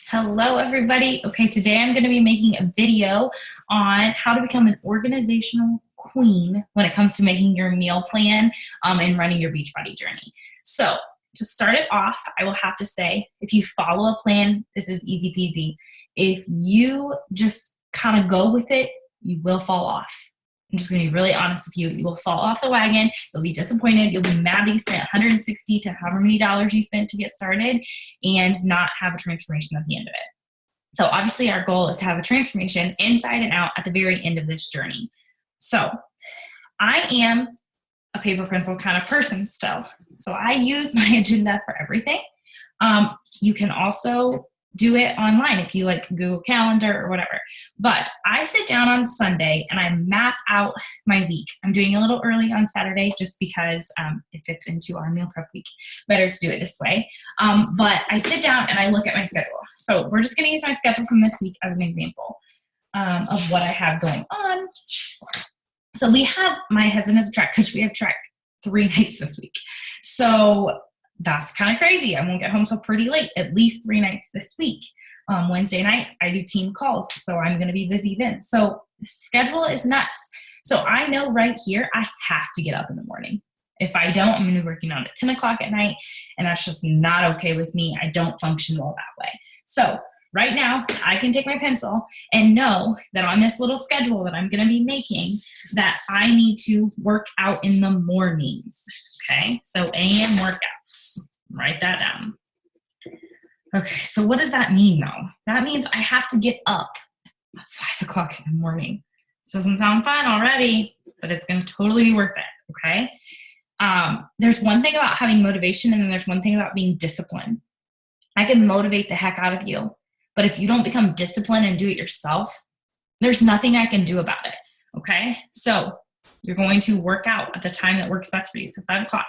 Hello, everybody. Okay, today I'm going to be making a video on how to become an organizational queen when it comes to making your meal plan and running your Beachbody journey. So, to start it off, I will have to say if you follow a plan, this is easy peasy. If you just kind of go with it, you will fall off. I'm just going to be really honest with you. You will fall off the wagon. You'll be disappointed. You'll be mad that you spent 160 to however many dollars you spent to get started and not have a transformation at the end of it. So obviously our goal is to have a transformation inside and out at the very end of this journey. So I am a paper pencil kind of person still. So I use my agenda for everything. You can also do it online if you like Google Calendar or whatever. But I sit down on Sunday and I map out my week. I'm doing a little early on Saturday just because it fits into our meal prep week. Better to do it this way. But I sit down and I look at my schedule. So we're just going to use my schedule from this week as an example of what I have going on. So my husband is a track coach. We have track 3 nights this week. So that's kind of crazy. I won't get home till pretty late, at least 3 nights this week. Wednesday nights, I do team calls, so I'm going to be busy then. So the schedule is nuts. So I know right here, I have to get up in the morning. If I don't, I'm going to be working on at 10 o'clock at night, and that's just not okay with me. I don't function well that way. So right now, I can take my pencil and know that on this little schedule that I'm going to be making, that I need to work out in the mornings. Okay, so AM workouts. Write that down. Okay, so what does that mean though? That means I have to get up at 5 o'clock in the morning. This doesn't sound fun already, but it's going to totally be worth it. Okay. There's one thing about having motivation, and then there's one thing about being disciplined. I can motivate the heck out of you, but if you don't become disciplined and do it yourself, there's nothing I can do about it. Okay. So you're going to work out at the time that works best for you. So 5 o'clock,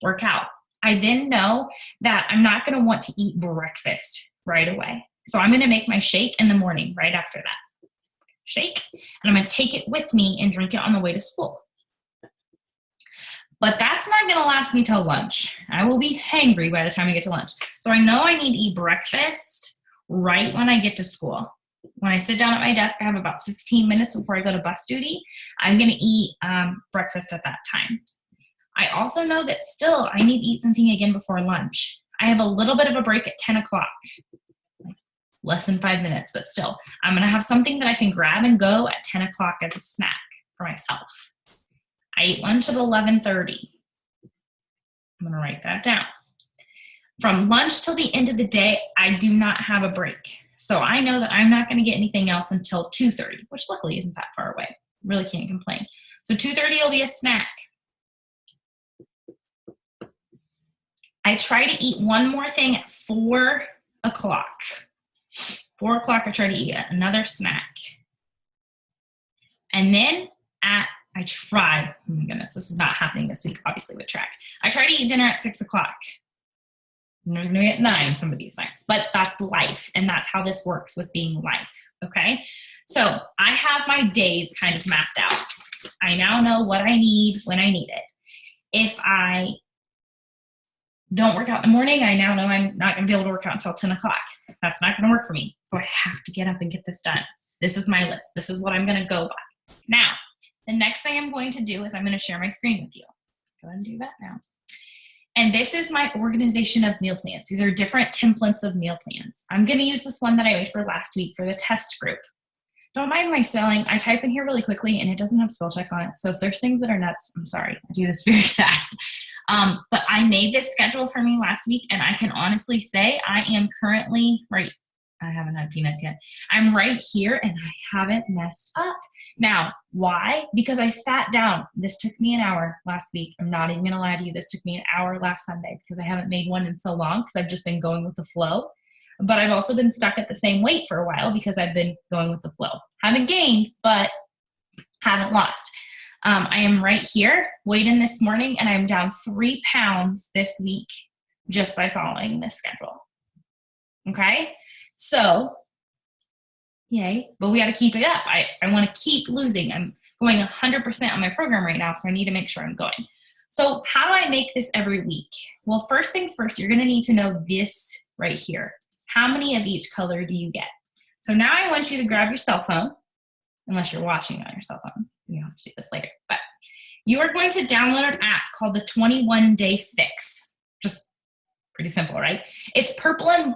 work out. I then know that I'm not going to want to eat breakfast right away. So I'm going to make my shake in the morning right after that. Shake. And I'm going to take it with me and drink it on the way to school. But that's not going to last me till lunch. I will be hangry by the time I get to lunch. So I know I need to eat breakfast right when I get to school. When I sit down at my desk, I have about 15 minutes before I go to bus duty. I'm going to eat breakfast at that time. I also know that still I need to eat something again before lunch. I have a little bit of a break at 10 o'clock, like less than 5 minutes, but still. I'm going to have something that I can grab and go at 10 o'clock as a snack for myself. I eat lunch at 11:30. I'm going to write that down. From lunch till the end of the day, I do not have a break. So I know that I'm not going to get anything else until 2:30, which luckily isn't that far away. Really can't complain. So 2:30 will be a snack. I try to eat one more thing at 4 o'clock. 4 o'clock, I try to eat another snack. And then I try, oh my goodness, this is not happening this week, obviously, with track. I try to eat dinner at 6 o'clock. I'm going to be at 9 some of these nights, but that's life, and that's how this works with being life, okay? So I have my days kind of mapped out. I now know what I need when I need it. If I don't work out in the morning, I now know I'm not going to be able to work out until 10 o'clock. That's not going to work for me. So I have to get up and get this done. This is my list. This is what I'm going to go by. Now, the next thing I'm going to do is I'm going to share my screen with you. Go ahead and do that now. And this is my organization of meal plans. These are different templates of meal plans. I'm going to use this one that I made for last week for the test group. Don't mind my spelling. I type in here really quickly and it doesn't have spell check on it. So if there's things that are nuts, I'm sorry. I do this very fast. But I made this schedule for me last week, and I can honestly say I am currently right. I haven't had peanuts yet. I'm right here and I haven't messed up. Now, why? Because I sat down. This took me an hour last week. I'm not even going to lie to you. This took me an hour last Sunday because I haven't made one in so long because I've just been going with the flow. But I've also been stuck at the same weight for a while because I've been going with the flow. Haven't gained, but haven't lost. I am right here, weighed in this morning, and I'm down 3 pounds this week just by following this schedule. Okay? So, yay, but we got to keep it up. I want to keep losing. I'm going 100% on my program right now, so I need to make sure I'm going. So how do I make this every week? Well, first things first, you're going to need to know this right here. How many of each color do you get? So now I want you to grab your cell phone, unless you're watching on your cell phone. You have to do this later. But you are going to download an app called the 21 Day Fix. Just pretty simple, right? It's purple and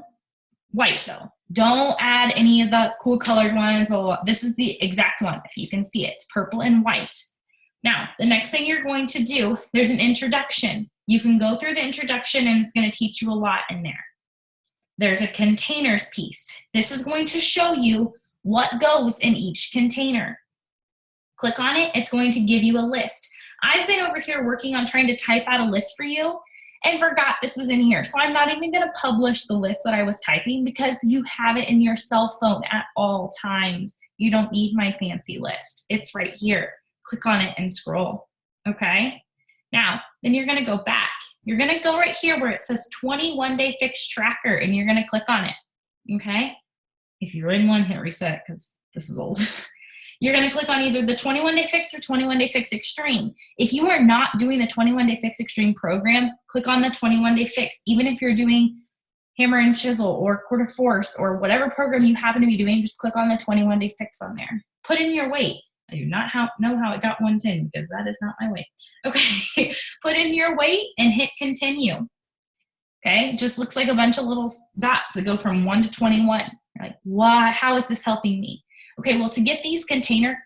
white though. Don't add any of the cool colored ones, blah, blah, blah. This is the exact one, if you can see it. It's purple and white. Now, the next thing you're going to do, there's an introduction. You can go through the introduction and it's going to teach you a lot in there. There's a containers piece. This is going to show you what goes in each container. Click on it, it's going to give you a list. I've been over here working on trying to type out a list for you and forgot this was in here. So I'm not even gonna publish the list that I was typing because you have it in your cell phone at all times. You don't need my fancy list. It's right here. Click on it and scroll, okay? Now, then you're gonna go back. You're gonna go right here where it says 21 Day Fix Tracker and you're gonna click on it, okay? If you're in one, hit reset because this is old. You're gonna click on either the 21 Day Fix or 21 Day Fix Extreme. If you are not doing the 21 Day Fix Extreme program, click on the 21 Day Fix. Even if you're doing Hammer and Chisel or Quarter Force or whatever program you happen to be doing, just click on the 21 Day Fix on there. Put in your weight. I do not know how it got 110 because that is not my weight. Okay, put in your weight and hit continue. Okay, it just looks like a bunch of little dots that go from 1 to 21. You're like, why? How is this helping me? Okay, well, to get these to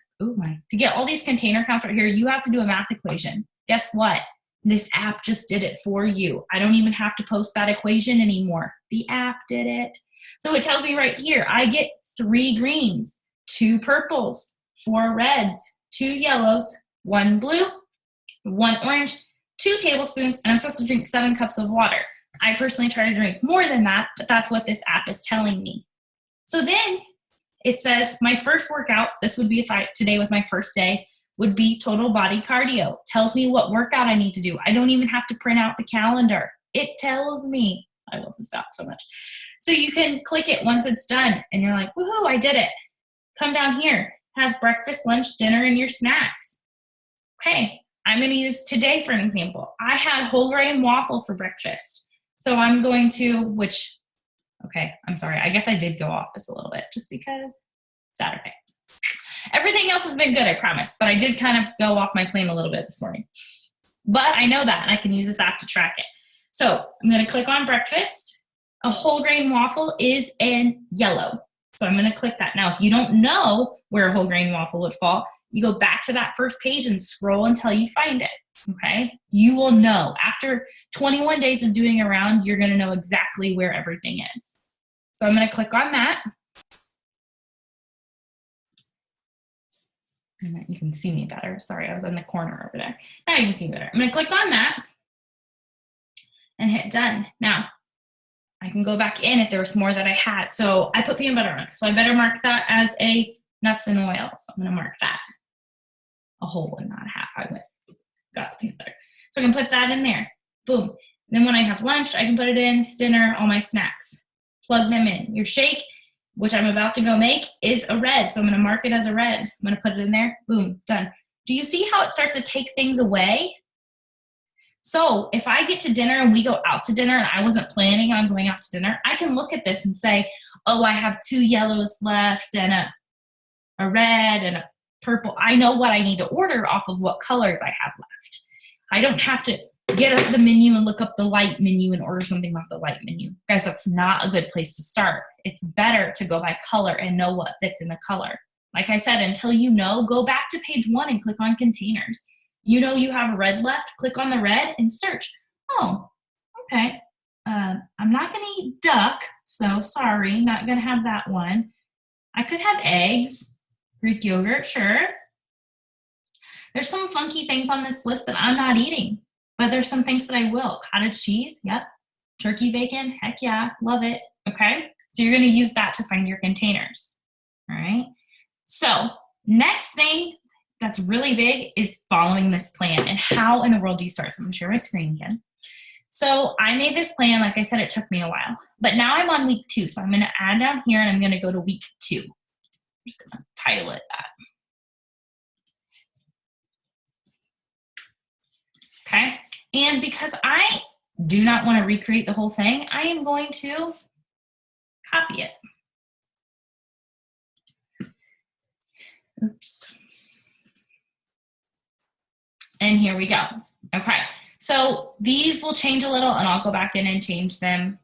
get all these container counts right here, you have to do a math equation. Guess what? This app just did it for you. I don't even have to post that equation anymore. The app did it. So it tells me right here, I get 3 greens, 2 purples, 4 reds, 2 yellows, 1 blue, 1 orange, 2 tablespoons, and I'm supposed to drink 7 cups of water. I personally try to drink more than that, but that's what this app is telling me. So then it says my first workout, this would be if today was my first day, would be total body cardio. Tells me what workout I need to do. I don't even have to print out the calendar. It tells me. I love this app so much. So you can click it once it's done and you're like, woohoo, I did it. Come down here. It has breakfast, lunch, dinner, and your snacks. Okay, I'm gonna use today for an example. I had whole grain waffle for breakfast. So I'm going to, okay, I'm sorry. I guess I did go off this a little bit just because Saturday. Everything else has been good, I promise. But I did kind of go off my plan a little bit this morning. But I know that, and I can use this app to track it. So I'm going to click on breakfast. A whole grain waffle is in yellow. So I'm going to click that. Now, if you don't know where a whole grain waffle would fall, you go back to that first page and scroll until you find it. Okay, you will know. After 21 days of doing around, you're going to know exactly where everything is. So I'm going to click on that. And you can see me better. Sorry, I was in the corner over there. Now you can see me better. I'm going to click on that and hit done. Now, I can go back in if there was more that I had. So I put peanut butter on it. So I better mark that as a nuts and oils. So I'm going to mark that. A whole one, not a half. Got the peanut butter. So I can put that in there. Boom. And then when I have lunch, I can put it in, dinner, all my snacks. Plug them in. Your shake, which I'm about to go make, is a red. So I'm going to mark it as a red. I'm going to put it in there. Boom. Done. Do you see how it starts to take things away? So if I get to dinner and we go out to dinner and I wasn't planning on going out to dinner, I can look at this and say, oh, I have 2 yellows left and a red and a purple. I know what I need to order off of what colors I have left. I don't have to get up the menu and look up the light menu and order something off the light menu. Guys, that's not a good place to start. It's better to go by color and know what fits in the color. Like I said, until you know, go back to page 1 and click on containers. You know you have red left, click on the red and search. Oh, okay. I'm not gonna eat duck, so sorry, not gonna have that one. I could have eggs. Greek yogurt, sure. There's some funky things on this list that I'm not eating, but there's some things that I will. Cottage cheese, yep. Turkey bacon, heck yeah, love it, okay? So you're gonna use that to find your containers, all right? So next thing that's really big is following this plan and how in the world do you start? So I'm gonna share my screen again. So I made this plan, like I said, it took me a while, but now I'm on week 2. So I'm gonna add down here and I'm gonna go to week 2. I'm just gonna title it that. Okay, and because I do not want to recreate the whole thing, I am going to copy it. Oops. And here we go. Okay, so these will change a little and I'll go back in and change them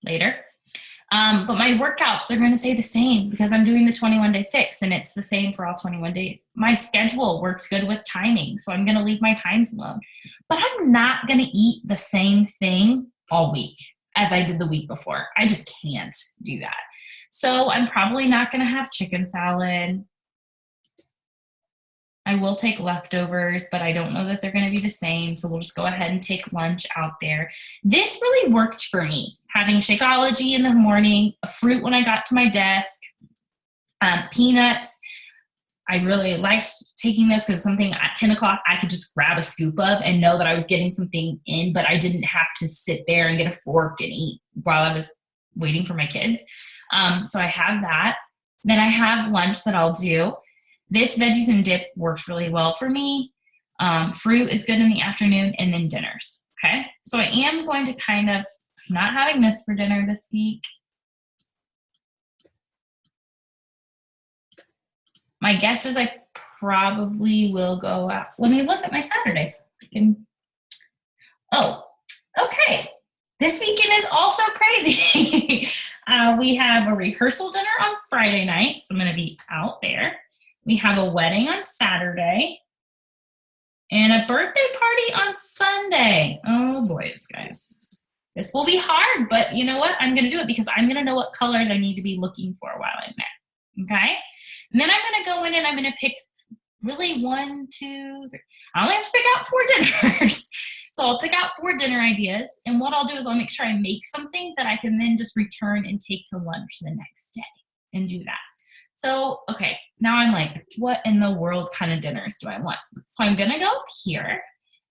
later. But my workouts, they're gonna stay the same because I'm doing the 21-day fix and it's the same for all 21 days. My schedule worked good with timing, so I'm gonna leave my times alone. But I'm not gonna eat the same thing all week as I did the week before. I just can't do that. So I'm probably not gonna have chicken salad. I will take leftovers, but I don't know that they're gonna be the same, so we'll just go ahead and take lunch out there. This really worked for me, having Shakeology in the morning, a fruit when I got to my desk, peanuts. I really liked taking this because something at 10 o'clock I could just grab a scoop of and know that I was getting something in, but I didn't have to sit there and get a fork and eat while I was waiting for my kids. So I have that. Then I have lunch that I'll do. This veggies and dip works really well for me. Fruit is good in the afternoon, and then dinners, okay? So I am going to kind of, not having this for dinner this week. My guess is I probably will go out. Let me look at my Saturday. Oh, okay. This weekend is also crazy. We have a rehearsal dinner on Friday night, so I'm gonna be out there. We have a wedding on Saturday and a birthday party on Sunday. Oh boys, guys. This will be hard, but you know what? I'm gonna do it because I'm gonna know what colors I need to be looking for while I'm there, okay? And then I'm gonna go in and I'm gonna pick really 1, 2, 3. I only have to pick out 4 dinners. So I'll pick out 4 dinner ideas, and what I'll do is I'll make sure I make something that I can then just return and take to lunch the next day and do that. So, okay, now I'm like, what in the world kind of dinners do I want? So I'm gonna go here,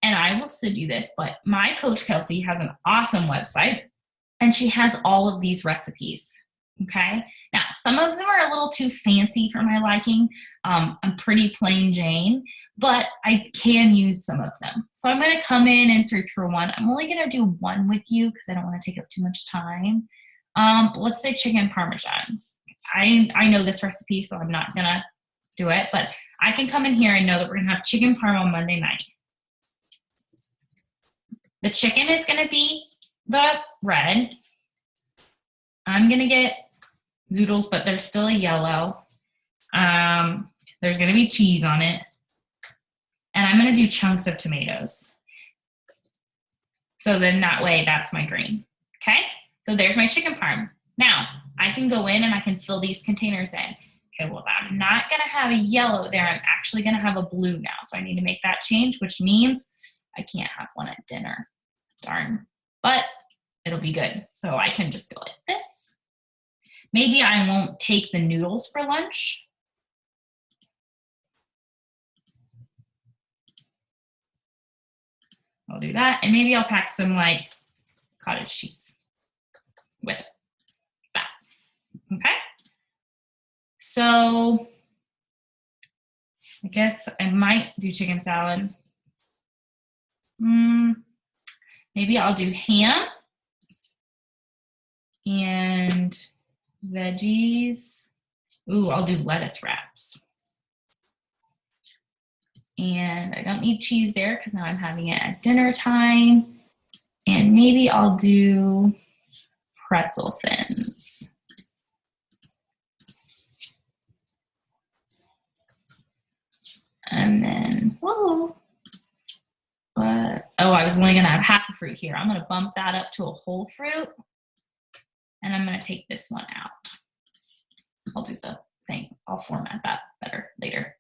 and I will still do this, but my coach Kelsey has an awesome website, and she has all of these recipes, okay? Now, some of them are a little too fancy for my liking. I'm pretty plain Jane, but I can use some of them. So I'm gonna come in and search for one. I'm only gonna do one with you because I don't wanna take up too much time. Let's say chicken parmesan. I know this recipe, so I'm not gonna do it, but I can come in here and know that we're gonna have chicken parm on Monday night. The chicken is gonna be the red. I'm gonna get zoodles, but they're still a yellow. There's gonna be cheese on it. And I'm gonna do chunks of tomatoes. So then that way, that's my green, okay? So there's my chicken parm. Now, I can go in and I can fill these containers in. Okay, well, I'm not gonna have a yellow there. I'm actually gonna have a blue now. So I need to make that change, which means I can't have one at dinner. Darn, but it'll be good. So I can just go like this. Maybe I won't take the noodles for lunch. I'll do that. And maybe I'll pack some like cottage cheese with it. Okay, so I guess I might do chicken salad. Maybe I'll do ham and veggies. Ooh, I'll do lettuce wraps. And I don't need cheese there because now I'm having it at dinner time. And maybe I'll do pretzel thins. And then, whoa. Oh, I was only gonna have half a fruit here. I'm gonna bump that up to a whole fruit. And I'm gonna take this one out. I'll do the thing. I'll format that better later.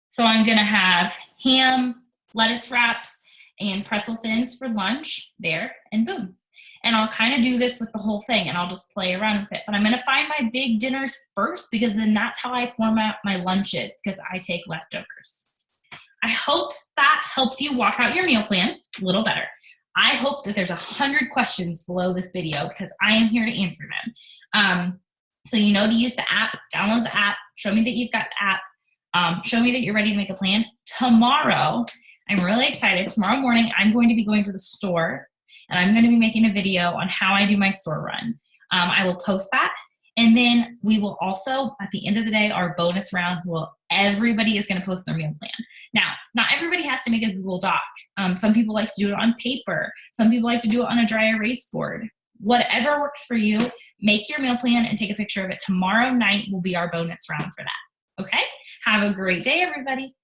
So I'm gonna have ham, lettuce wraps, and pretzel thins for lunch there, and boom. And I'll kind of do this with the whole thing, and I'll just play around with it. But I'm gonna find my big dinners first because then that's how I format my lunches because I take leftovers. I hope that helps you walk out your meal plan a little better. I hope that there's 100 questions below this video because I am here to answer them. So you know to use the app, download the app, show me that you've got the app, show me that you're ready to make a plan. Tomorrow, I'm really excited. Tomorrow morning, I'm going to be going to the store and I'm going to be making a video on how I do my store run. I will post that. And then we will also, at the end of the day, our bonus round everybody is going to post their meal plan. Now, not everybody has to make a Google Doc. Some people like to do it on paper. Some people like to do it on a dry erase board. Whatever works for you, make your meal plan and take a picture of it. Tomorrow night will be our bonus round for that. Okay? Have a great day, everybody.